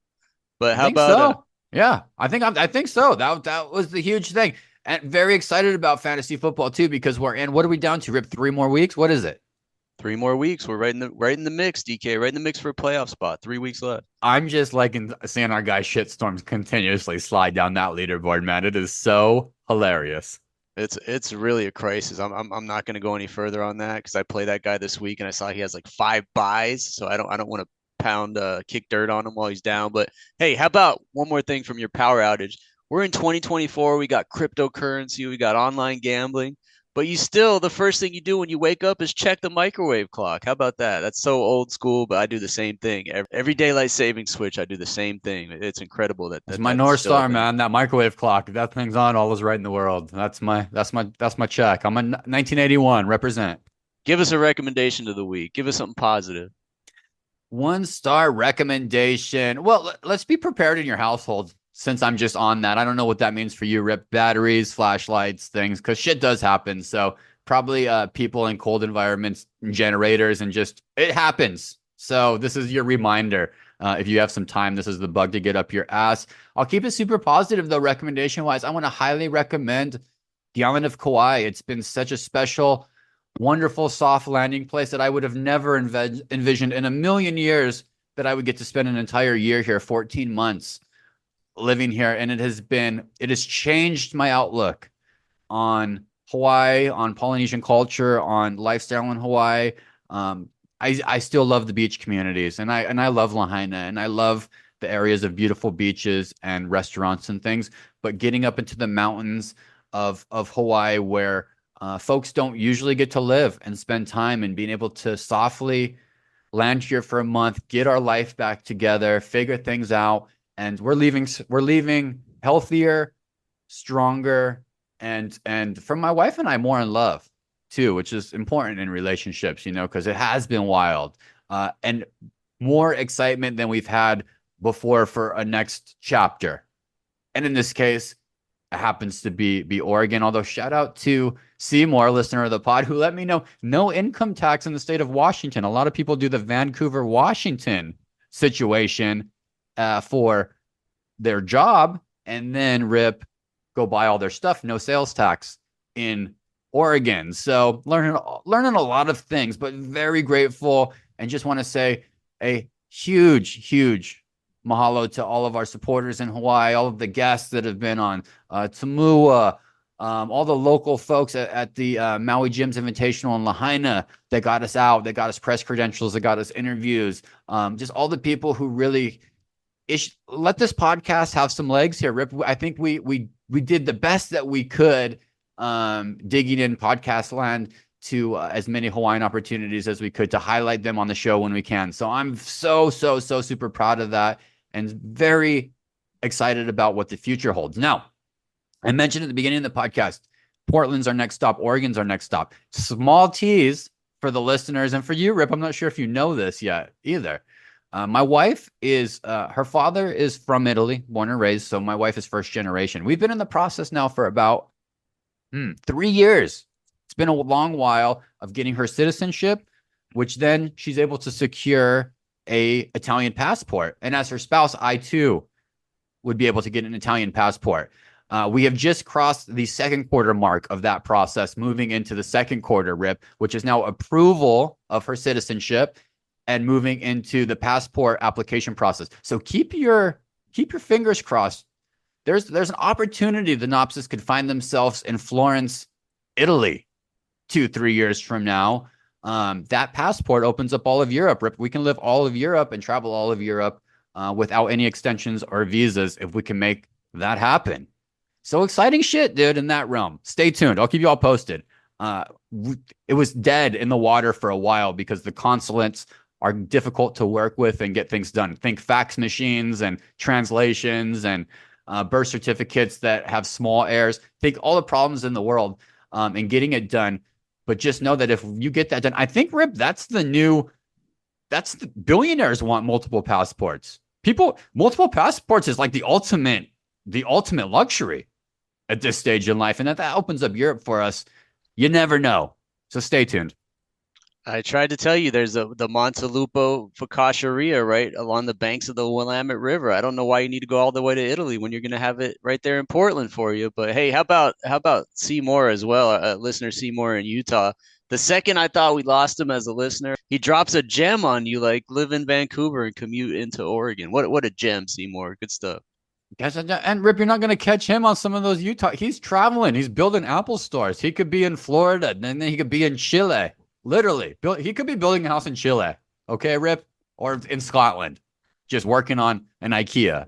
But how about yeah, I think so. That was the huge thing. And very excited about fantasy football too, because what are we down to, Rip? 3 more weeks? What is it? 3 more weeks. We're right in the mix, DK. Right in the mix for a playoff spot. 3 weeks left. I'm just liking seeing our guy Shitstorms continuously slide down that leaderboard, man. It is so hilarious. It's really a crisis. I'm not going to go any further on that because I play that guy this week and I saw he has like 5 buys, so I don't want to kick dirt on him while he's down. But hey, how about one more thing from your power outage? We're in 2024. We got cryptocurrency. We got online gambling. But the first thing you do when you wake up is check the microwave clock. How about that? That's so old school, but I do the same thing. Every daylight saving switch, I do the same thing. It's incredible that's my North Star, man. That microwave clock. If that thing's on, all is right in the world. That's my check. I'm a 1981 represent. Give us a recommendation of the week. Give us something positive. 1-star recommendation. Well, let's be prepared in your household. Since I'm just on that, I don't know what that means for you, Rip. Batteries, flashlights, things, because shit does happen. So probably people in cold environments, generators, and just it happens. So this is your reminder. If you have some time, this is the bug to get up your ass. I'll keep it super positive though. Recommendation wise, I want to highly recommend the island of Kauai. It's been such a special, wonderful, soft landing place that I would have never envisioned in a million years that I would get to spend an entire year here, 14 months. Living here, and it has changed my outlook on Hawaii, on Polynesian culture, on lifestyle in Hawaii. I still love the beach communities, and I love Lahaina, and I love the areas of beautiful beaches and restaurants and things. But getting up into the mountains of Hawaii, where folks don't usually get to live and spend time, and being able to softly land here for a month, get our life back together, figure things out. And we're leaving healthier, stronger, and from my wife and I more in love too, which is important in relationships, because it has been wild, and more excitement than we've had before for a next chapter. And in this case, it happens to be Oregon. Although shout out to Seymour, listener of the pod, who let me know no income tax in the state of Washington. A lot of people do the Vancouver, Washington situation. for their job, and then Rip go buy all their stuff, no sales tax in Oregon. So learning a lot of things, but very grateful, and just want to say a huge mahalo to all of our supporters in Hawaii, all of the guests that have been on, Tamua, all the local folks at the Maui Gyms Invitational in Lahaina that got us out, that got us press credentials, that got us interviews, just all the people who really let this podcast have some legs here, Rip. I think we did the best that we could, digging in podcast land to as many Hawaiian opportunities as we could to highlight them on the show when we can. So I'm so super proud of that, and very excited about what the future holds. Now, I mentioned at the beginning of the podcast, Portland's our next stop, Oregon's our next stop. Small tease for the listeners and for you, Rip. I'm not sure if you know this yet either. My wife is, her father is from Italy, born and raised. So my wife is first generation. We've been in the process now for about 3 years. It's been a long while of getting her citizenship, which then she's able to secure a Italian passport. And as her spouse, I too would be able to get an Italian passport. We have just crossed the second quarter mark of that process, moving into the second quarter, Rip, which is now approval of her citizenship and moving into the passport application process. So keep your fingers crossed. There's an opportunity the Nopsis could find themselves in Florence, Italy, 2-3 years from now. That passport opens up all of Europe, Rip. We can live all of Europe and travel all of Europe without any extensions or visas if we can make that happen. So exciting shit, dude, in that realm. Stay tuned. I'll keep you all posted. It was dead in the water for a while because the consulates are difficult to work with and get things done. Think fax machines and translations and birth certificates that have small errors. Think all the problems in the world in getting it done. But just know that if you get that done, I think, Rip, that's the billionaires want multiple passports. Multiple passports is like the ultimate luxury at this stage in life. And that opens up Europe for us. You never know. So stay tuned. I tried to tell you there's the Montelupo Focacceria right along the banks of the Willamette River. I don't know why you need to go all the way to Italy when you're going to have it right there in Portland for you. But hey, how about Seymour as well, listener Seymour in Utah? The second I thought we lost him as a listener, he drops a gem on you, like live in Vancouver and commute into Oregon. What a gem, Seymour. Good stuff. Yes, and Rip, you're not going to catch him on some of those Utah. He's traveling. He's building Apple stores. He could be in Florida, and then he could be in Chile. Literally, he could be building a house in Chile, okay, Rip, or in Scotland, just working on an IKEA.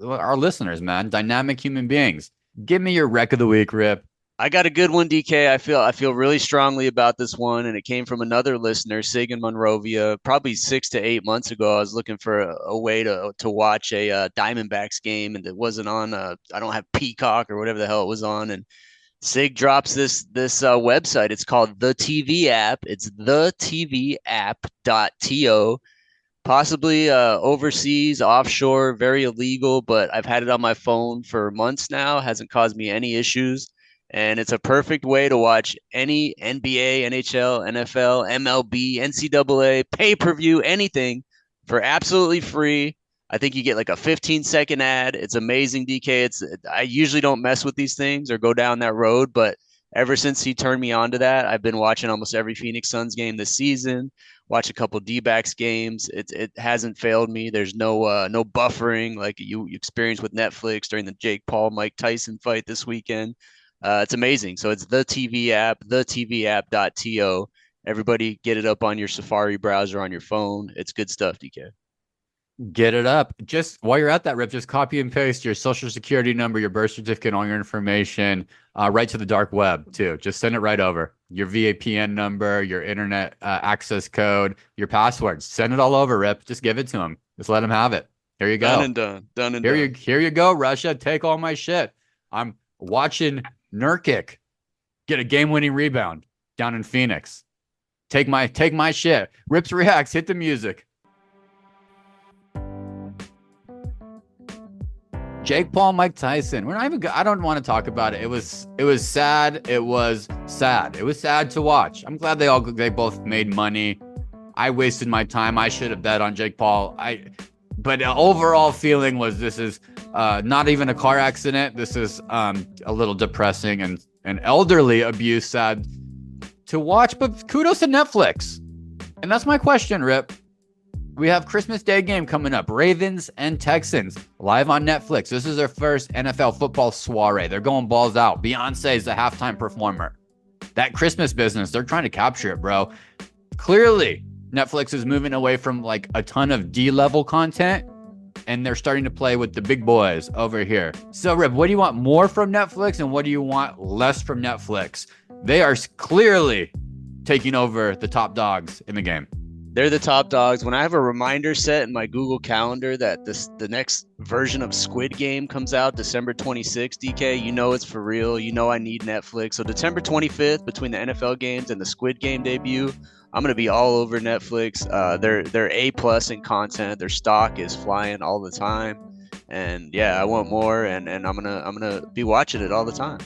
Our listeners, man, dynamic human beings. Give me your wreck of the week, Rip. I got a good one, DK. I feel really strongly about this one, and it came from another listener, Sig in Monrovia. Probably 6 to 8 months ago, I was looking for a way to watch a Diamondbacks game, and it wasn't on. I don't have Peacock or whatever the hell it was on, and Sig drops this website. It's called The TV App. It's thetvApp.to. Possibly overseas, offshore, very illegal, but I've had it on my phone for months now. Hasn't caused me any issues. And it's a perfect way to watch any NBA, NHL, NFL, MLB, NCAA, pay-per-view, anything for absolutely free. I think you get like a 15-second ad. It's amazing, DK. I usually don't mess with these things or go down that road, but ever since he turned me on to that, I've been watching almost every Phoenix Suns game this season, watch a couple D-backs games. It hasn't failed me. There's no buffering like you experienced with Netflix during the Jake Paul, Mike Tyson fight this weekend. It's amazing. So it's the TV app, thetvApp.to. Everybody get it up on your Safari browser on your phone. It's good stuff, DK. Get it up. Just while you're at that, Rip, just copy and paste your social security number, your birth certificate, all your information, right to the dark web too. Just send it right over. Your VPN number, your internet access code, your passwords. Send it all over, Rip. Just give it to him. Just let him have it. Here you go. Done and done. Done and done. Here you go, Russia. Take all my shit. I'm watching Nurkic get a game-winning rebound down in Phoenix. Take my shit. Rips Reacts. Hit the music. Jake Paul, Mike Tyson. We're not even. I don't want to talk about it. It was sad. It was sad. It was sad to watch. I'm glad they both made money. I wasted my time. I should have bet on Jake Paul. But the overall feeling was this is not even a car accident. This is a little depressing and elderly abuse, sad to watch. But kudos to Netflix. And that's my question, Rip. We have Christmas Day game coming up. Ravens and Texans live on Netflix. This is their first NFL football soiree. They're going balls out. Beyonce is the halftime performer. That Christmas business, they're trying to capture it, bro. Clearly, Netflix is moving away from like a ton of D-level content, and they're starting to play with the big boys over here. So, Rip, what do you want more from Netflix, and what do you want less from Netflix? They are clearly taking over the top dogs in the game. They're the top dogs. When I have a reminder set in my Google Calendar that the next version of Squid Game comes out December 26th, DK, you know it's for real. You know I need Netflix. So December 25th, between the NFL games and the Squid Game debut, I'm gonna be all over Netflix. They're A+ in content. Their stock is flying all the time, and yeah, I want more. And I'm gonna be watching it all the time.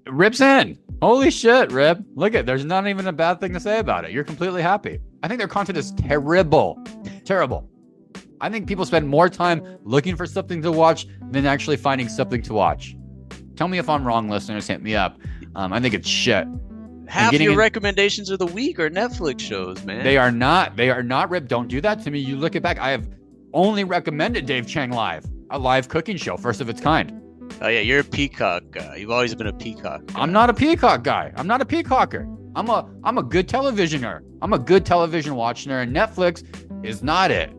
Rip's in. Holy shit, Rip. Look at, there's not even a bad thing to say about it. You're completely happy. I think their content is terrible. Terrible. I think people spend more time looking for something to watch than actually finding something to watch. Tell me if I'm wrong, listeners. Hit me up. I think it's shit. Half your recommendations of the week are Netflix shows, man. They are not, Rip. Don't do that to me. You look it back. I have only recommended Dave Chang Live, a live cooking show, first of its kind. Oh yeah, you're a Peacock guy. You've always been a Peacock guy. I'm not a Peacock guy. I'm not a Peacocker. I'm a good televisioner. I'm a good television watcher, and Netflix is not it.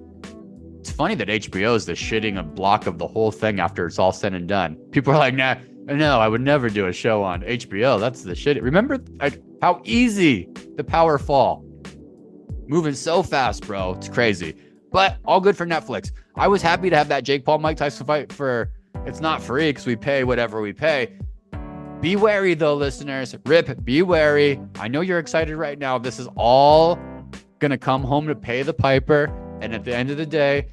It's funny that HBO is the shitting a block of the whole thing after it's all said and done. People are like, nah, no, I would never do a show on HBO. That's the shit. Remember like how easy the power fall. Moving so fast, bro. It's crazy. But all good for Netflix. I was happy to have that Jake Paul Mike Tyson fight for. It's not free because we pay whatever we pay. Be wary though, listeners. Rip, be wary. I know you're excited right now. This is all going to come home to pay the piper. And at the end of the day,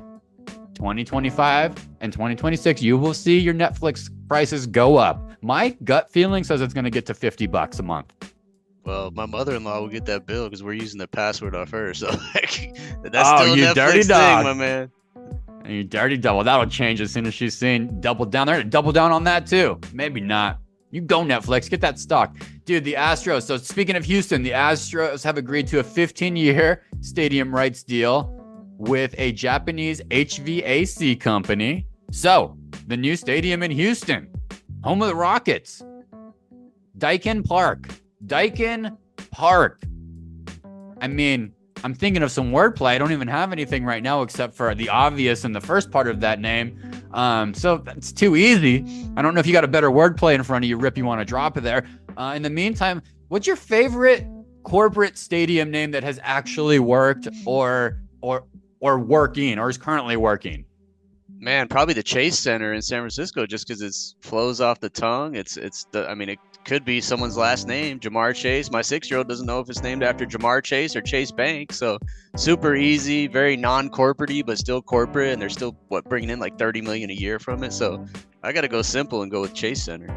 2025 and 2026, you will see your Netflix prices go up. My gut feeling says it's going to get to $50 a month. Well, my mother-in-law will get that bill because we're using the password off her. So that's still a you Netflix dirty thing, dog. my man. And you dirty double. That'll change as soon as she's seen double down there. Double down on that too. Maybe not. You go Netflix. Get that stock. Dude, the Astros. So speaking of Houston, the Astros have agreed to a 15-year stadium rights deal with a Japanese HVAC company. So the new stadium in Houston, home of the Rockets, Daikin Park. I mean, I'm thinking of some wordplay. I don't even have anything right now except for the obvious in the first part of that name. So that's too easy. I don't know if you got a better wordplay in front of you, Rip, you want to drop it there. In the meantime, what's your favorite corporate stadium name that has actually worked or working or is currently working? Man, probably the Chase Center in San Francisco, just because it flows off the tongue. It could be someone's last name, Jamar Chase. My 6-year-old doesn't know if it's named after Jamar Chase or Chase Bank. So super easy, very non-corporate-y, but still corporate. And they're still bringing in like $30 million a year from it. So I got to go simple and go with Chase Center.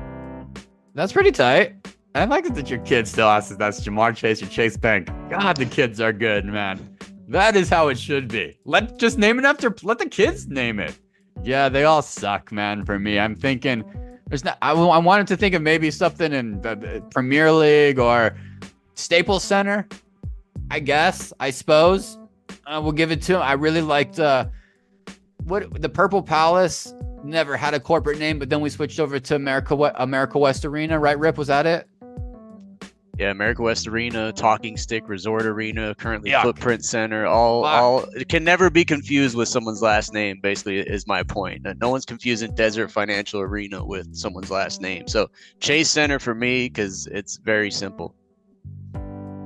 That's pretty tight. I like it that your kid still asks if that's Jamar Chase or Chase Bank. God, the kids are good, man. That is how it should be. Just name it after. Let the kids name it. Yeah, they all suck, man. For me, I'm thinking. I wanted to think of maybe something in the Premier League or Staples Center, I suppose. We'll give it to him. I really liked the Purple Palace. Never had a corporate name, but then we switched over to America West Arena, right, Rip? Was that it? Yeah, America West Arena, Talking Stick Resort Arena, currently Footprint Center. All it can never be confused with someone's last name, basically, is my point. No one's confusing Desert Financial Arena with someone's last name. So Chase Center for me, because it's very simple.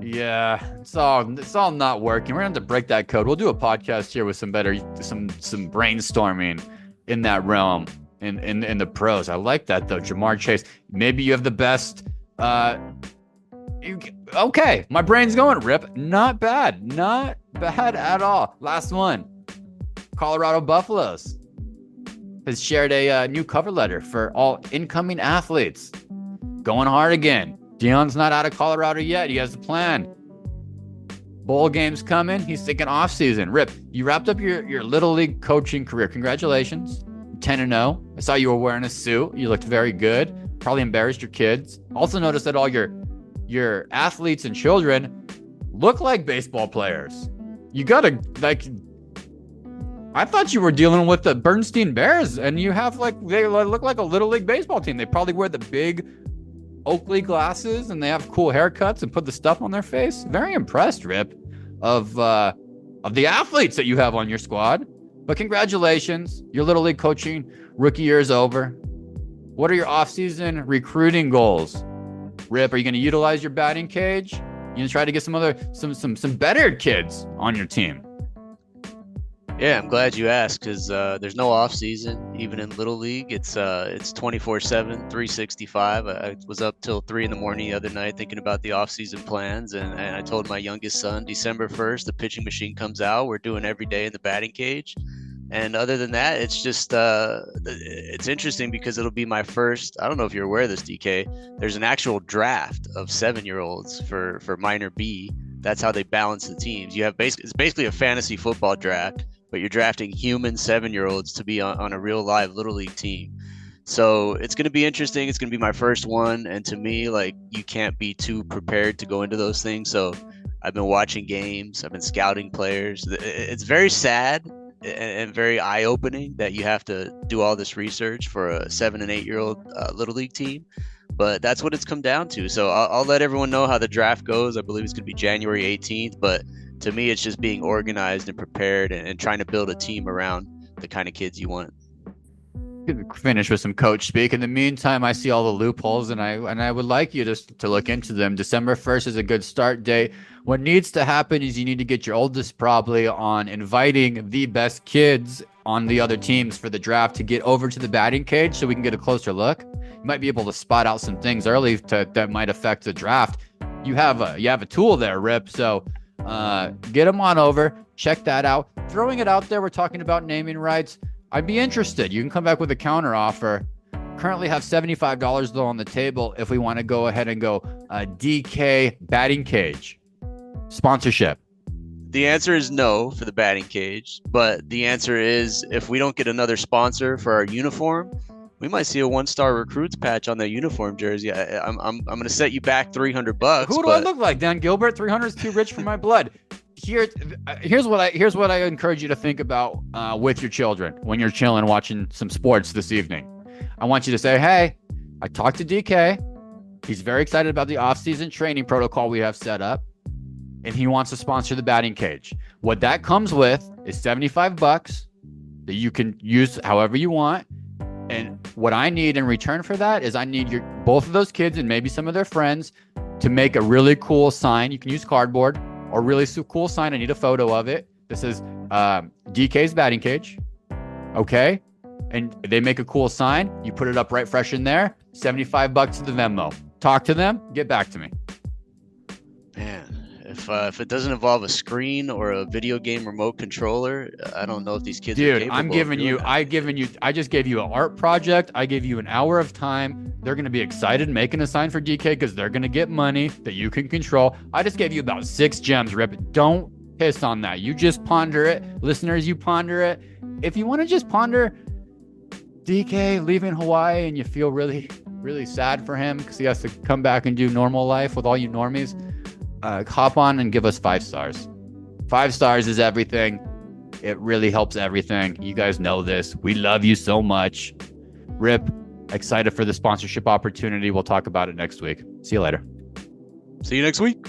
Yeah, it's all not working. We're gonna have to break that code. We'll do a podcast here with some brainstorming in that realm in the pros. I like that though. Jamar Chase. Maybe you have the best okay, my brain's going, Rip. Not bad at all. Last one, Colorado Buffaloes has shared a new cover letter for all incoming athletes. Going hard again. Deion's not out of Colorado yet. He has a plan. Bowl games coming. He's thinking off season. Rip, you wrapped up your little league coaching career. Congratulations. 10-0. I saw you were wearing a suit. You looked very good. Probably embarrassed your kids. Also noticed that all your athletes and children look like baseball players. You gotta, like, I thought you were dealing with the Bernstein Bears, and you have, like, they look like a little league baseball team. They probably wear the big Oakley glasses, and they have cool haircuts and put the stuff on their face. Very impressed, Rip, of the athletes that you have on your squad. But congratulations, your little league coaching rookie year is over. What are your off-season recruiting goals? Rip, are you going to utilize your batting cage? You going to try to get some better kids on your team? Yeah, I'm glad you asked, because there's no off season, even in Little League. It's 24/7, 365. I was up till 3 in the morning the other night thinking about the off season plans, and I told my youngest son, December 1st, the pitching machine comes out. We're doing every day in the batting cage. And other than that, it's just it's interesting because it'll be my first. I don't know if you're aware of this, DK. There's an actual draft of 7-year-olds for minor B. That's how they balance the teams. You have it's basically a fantasy football draft, but you're drafting human 7-year-olds to be on a real live Little League team. So it's going to be interesting. It's going to be my first one. And to me, like, you can't be too prepared to go into those things. So I've been watching games. I've been scouting players. It's very sad and very eye-opening that you have to do all this research for a 7 and 8-year-old Little League team. But that's what it's come down to. So I'll let everyone know how the draft goes. I believe it's going to be January 18th. But to me, it's just being organized and prepared and trying to build a team around the kind of kids you want. Finish with some coach speak. In the meantime, I see all the loopholes, and I would like you to look into them. December 1st is a good start date. What needs to happen is you need to get your oldest probably on inviting the best kids on the other teams for the draft to get over to the batting cage so we can get a closer look. You might be able to spot out some things early that might affect the draft. You have a tool there, Rip. So get them on over, check that out. Throwing it out there, we're talking about naming rights. I'd be interested. You can come back with a counter offer. Currently have $75 though on the table if we want to go ahead and go DK batting cage sponsorship. The answer is no for the batting cage, but the answer is if we don't get another sponsor for our uniform, we might see a One-Star Recruits patch on that uniform jersey. I'm going to set you back $300. Who do I look like? Dan Gilbert? 300 is too rich for my blood. Here's what I encourage you to think about with your children when you're chilling watching some sports this evening. I want you to say, hey, I talked to DK. He's very excited about the off-season training protocol we have set up, and he wants to sponsor the batting cage. What that comes with is $75 that you can use however you want. And what I need in return for that is I need both of those kids and maybe some of their friends to make a really cool sign. You can use cardboard or really cool sign. I need a photo of it. This is DK's batting cage. Okay. And they make a cool sign. You put it up right fresh in there. $75 to the Venmo. Talk to them. Get back to me. Man, if it doesn't involve a screen or a video game remote controller, I don't know if these kids are capable. I just gave you an art project. I gave you an hour of time. They're going to be excited making a sign for DK because they're going to get money that you can control. I just gave you about 6 gems, Rip. Don't piss on that. You just ponder it. Listeners, you ponder it. If you want to just ponder DK leaving Hawaii and you feel really, really sad for him because he has to come back and do normal life with all you normies, hop on and give us 5 stars. 5 stars is everything. It really helps everything. You guys know this. We love you so much. Rip, excited for the sponsorship opportunity. We'll talk about it next week. See you later. See you next week.